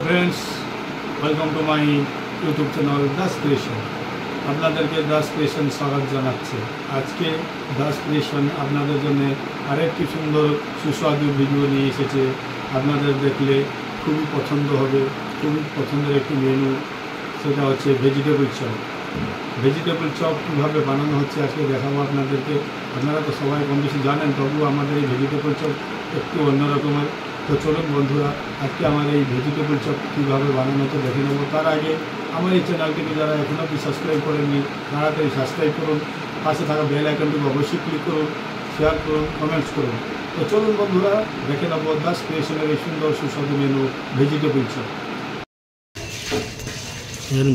Friends welcome to my YouTube channel Das creation আপনাদেরকে Das creation স্বাগত জানাচ্ছি। আজকে দাস ক্রিয়েশন আপনাদের জন্য আরেকটি সুন্দর সুস্বাদু ভিডিও নিয়ে এসেছে। আপনাদের দেখলে খুবই পছন্দ হবে, খুবই পছন্দের একটি মেনু, সেটা হচ্ছে ভেজিটেবল চপ। ভেজিটেবল চপ কীভাবে বানানো হচ্ছে আজকে দেখাবো আপনাদেরকে। আপনারা তো সবাই কম বেশি জানেন, তবুও আমাদের এই ভেজিটেবল চপ একটু অন্যরকমের। তো চলুন বন্ধুরা, আজকে আমার এই ভেজিটেবল চপ কীভাবে বানানো হচ্ছে দেখে নেবো। তার আগে আমার এই চ্যানেলটিকে যারা এখনও অবধি সাবস্ক্রাইব করেননি তাড়াতাড়ি সাবস্ক্রাইব করুন, পাশে থাকা বেল আইকনটিকে অবশ্যই ক্লিক করুন, শেয়ার করুন, কমেন্টস করুন। তো চলুন বন্ধুরা, দেখে নেবো দাস ক্রিয়েশনের এই সুন্দর সুস্বাদু menu vegetable chop.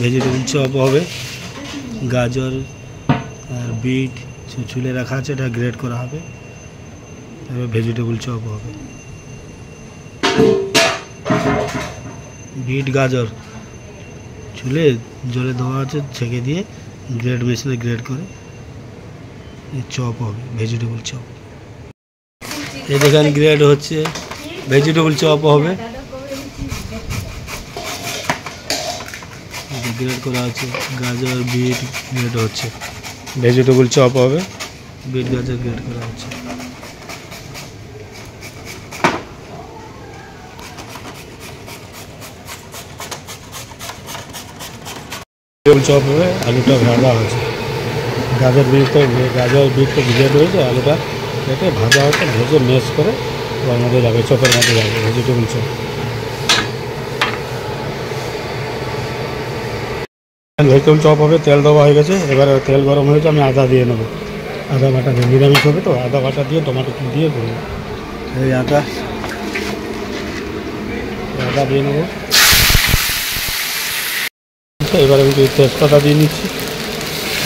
Vegetable chop হবে, গাজর আর বিট ছুলে রাখা আছে, এটা গ্রেট করা হবে, তারপর ভেজিটেবল চপ হবে। বিট গাজর ছুলে জলে ধোয়া আছে, ছেঁকে দিয়ে গ্রেড মেশিনে গ্রেড করে চপ হবে, ভেজিটেবল চপ। এই দেখেন গ্রেড হচ্ছে, ভেজিটেবল চপ হবে, গ্রেড করা আছে, গাজর বিট গ্রেড হচ্ছে, ভেজিটেবল চপ হবে, বিট গাজর গ্রেড করা হচ্ছে। ভেজিটেবল চপ হবে, আলুটা ভাজা হচ্ছে, গাজর বিট তো ভিজে রয়েছে, আলুটা কেটে ভাজা হচ্ছে, ভেজে মেশ করে ওর মধ্যে যাবে, চপের মধ্যে যাবে ভেজিটেবল চপ। ভেজিটেবল চপ হবে, তেল দেওয়া হয়ে গেছে, এবারে তেল গরম হয়েছে, আমি আদা দিয়ে নেবো, আদা বাটা দিয়ে, নিরামিষ হবে তো আদা বাটা দিয়ে টমেটো দিয়ে করবো। এই আদা দিয়ে নেবো, এবারে আমি তেজপাতা দিয়ে নিচ্ছি।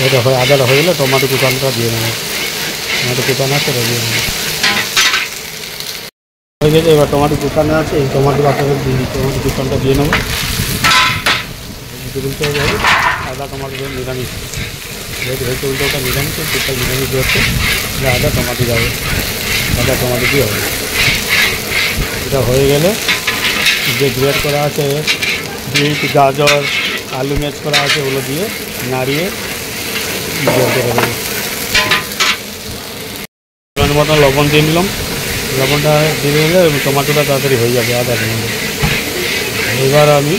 এটা হয়, আদাটা হয়ে গেলে টমেটো কুচানোটা দিয়ে নেবো, টমেটো কুচানো আছে ওটা দিয়ে নেবো, হয়ে গেছে। এবার টমেটো কুচানো আছে, এই টমেটো আপনাদের দিয়ে নিচ্ছি, টমেটো কুচানোটা দিয়ে নেবো। ভেজিটেবল চপ হবে, আদা টমেটো দিয়ে নিরামিষ, যেহেতু ভেজিটেবল চপটা নিরামিষ, সেটা নিরামিষ হচ্ছে, আদা টমেটো যাবে, আদা টমেটো দিয়ে হবে। এটা হয়ে গেলে যে গ্রেড করা আছে বিট গাজর আলু ম্যাচ করা আছে, ওগুলো দিয়ে নাড়িয়ে গ্রেড করে দেবো। মতন লবণ দিয়ে নিলাম, লবণটা দিয়ে দিলে টমেটোটা তাড়াতাড়ি হয়ে যাবে আদা টমেটো। এবার আমি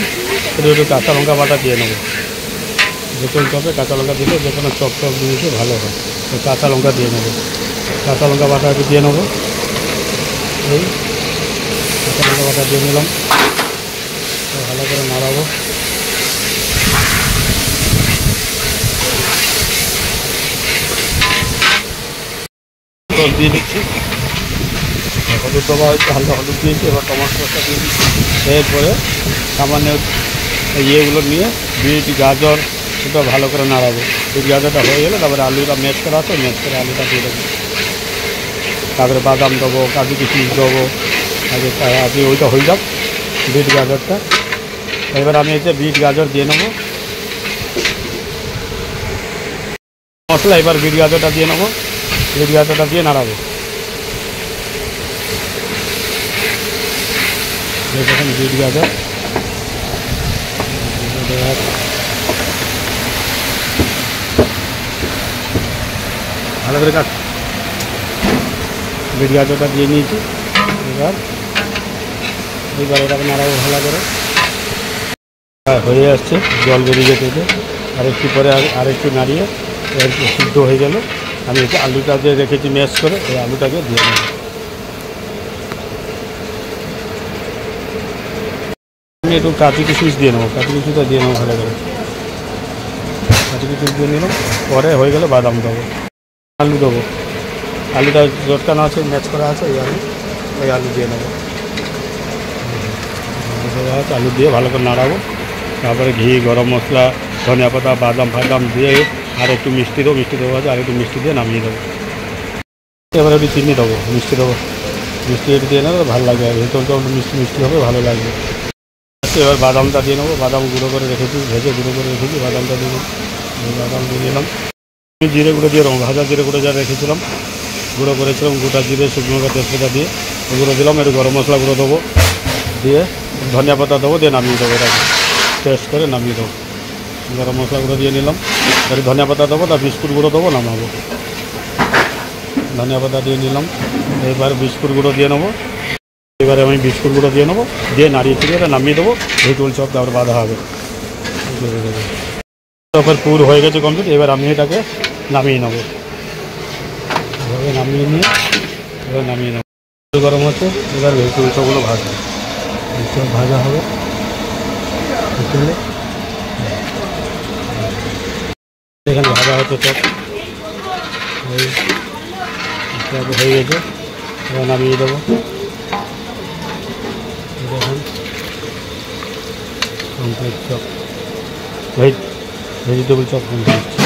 একটু কাঁচা লঙ্কা বাটা দিয়ে নেবো, ভেজিটেবল চপে কাঁচা লঙ্কা দিলে যে কোনো চপ জিনিসে ভালো হয়। তো কাঁচা লঙ্কা দিয়ে নেবো, কাঁচা লঙ্কা বাটা একটু দিয়ে নেবো, এই কাঁচা লঙ্কা বাটা দিয়ে নিলাম, ভালো করে নাড়াবো। দিয়ে দিচ্ছি, হলুদ দেওয়া হয়েছে, হালকা হলুদ দিয়েছি, এবার টমেটো সসটা দিয়ে দিচ্ছি। এরপরে সামান্য ইয়েগুলো নিয়ে বিট গাজর সেটা ভালো করে নাড়াবো। বিট গাজরটা হয়ে গেলে তারপরে আলুটা ম্যাশ করা আছে, ম্যাশ করে আলুটা দিয়ে দেবো, তারপরে বাদাম দেবো, কাজু কিশমিশ দেবো, আগে ওইটা হয়ে যাক বিট গাজরটা। এবার আমি এতে বিট গাজর দিয়ে নেবো মশলা, এবার বিট গাজরটা দিয়ে নেবো, বিট গাজরটা দিয়ে নাড়াবো। দেখুন বিট গাজর ভালো করে কাট, বিট গাজরটা দিয়ে নিয়েছি। এবার এটাকে নাড়াবো ভালো করে, হয়ে আসছে, জল বেরিয়ে যেতে আরেকটু পরে আরেকটু নাড়িয়ে একটু সিদ্ধ হয়ে গেলে আমি আলুটা যে রেখেছি ম্যাশ করে, এই আলুটাকে দিয়ে নেব। আমি একটু কাজু কিশমিশ দিয়ে নেবো, কাজু কিশমিশটা দিয়ে নেবো ভালো করে, কাজু কিশমিশ দিয়ে নিলাম। পরে হয়ে গেলে বাদাম দেবো, আলু দেবো, আলুটা চটকানো আছে, ম্যাচ করা আছে, ওই আলু দিয়ে নেবো, আলু দিয়ে ভালো করে নাড়াবো। তারপরে ঘি গরম মশলা ধনিয়া পাতা বাদাম ফাদাম দিয়ে আর একটু মিষ্টি দেবো, মিষ্টি দেবো আছে, আর একটু মিষ্টি দিয়ে নামিয়ে দেবো। এবার একটু চিনি দেবো, মিষ্টি দেবো, মিষ্টি একটু দিয়ে নেবো, ভালো লাগবে, ভেতরটা একটু মিষ্টি মিষ্টি হবে, ভালো লাগবে। এবার বাদামটা দিয়ে নেবো, বাদাম গুঁড়ো করে রেখেছি, ভেজে গুঁড়ো করে রেখেছি, বাদামটা দিয়ে নেবো, বাদাম দিয়ে দিলাম। জিরে গুঁড়ো দিয়ে দেবো, ভাজা জিরে গুঁড়ো যা রেখেছিলাম গুঁড়ো করেছিলাম, গোটা জিরে শুকনো লঙ্কা তেজপাতা দিয়ে গুঁড়ো দিলাম, একটু গরম মশলা গুঁড়ো দেবো, দিয়ে ধনিয়া পাতা দেবো, দিয়ে নামিয়ে দেবো, এটাকে টেস্ট করে নামিয়ে দেবো। গরম মশলা গুঁড়ো দিয়ে নিলাম, এবারে ধনিয়া পাতা দেবো, তার বিস্কুট গুঁড়ো দেবো, নামাবো। ধনিয়া পাতা দিয়ে নিলাম, এবার বিস্কুট গুঁড়ো দিয়ে নেবো। এবারে আমি বিস্কুট গুঁড়ো দিয়ে নেবো, দিয়ে নাড়িয়ে চিড়িয়ে এটা নামিয়ে দেবো। ভেজিটেবল চপ তারপর বাঁধা হবে। চপের পুর হয়ে গেছে কমপ্লিট, এবার আমি এটাকে নামিয়ে নেবো। এভাবে নামিয়ে নিয়ে এবার নামিয়ে নেবো। গরম হচ্ছে, এবার ভেজিটেবল চপগুলো ভাজা ভাজা হবে। এখানে ভাজা হচ্ছে চপ, হয়ে গেছে, এবার নামিয়ে দেবো। দেখুন complete chop, vegetable chop complete.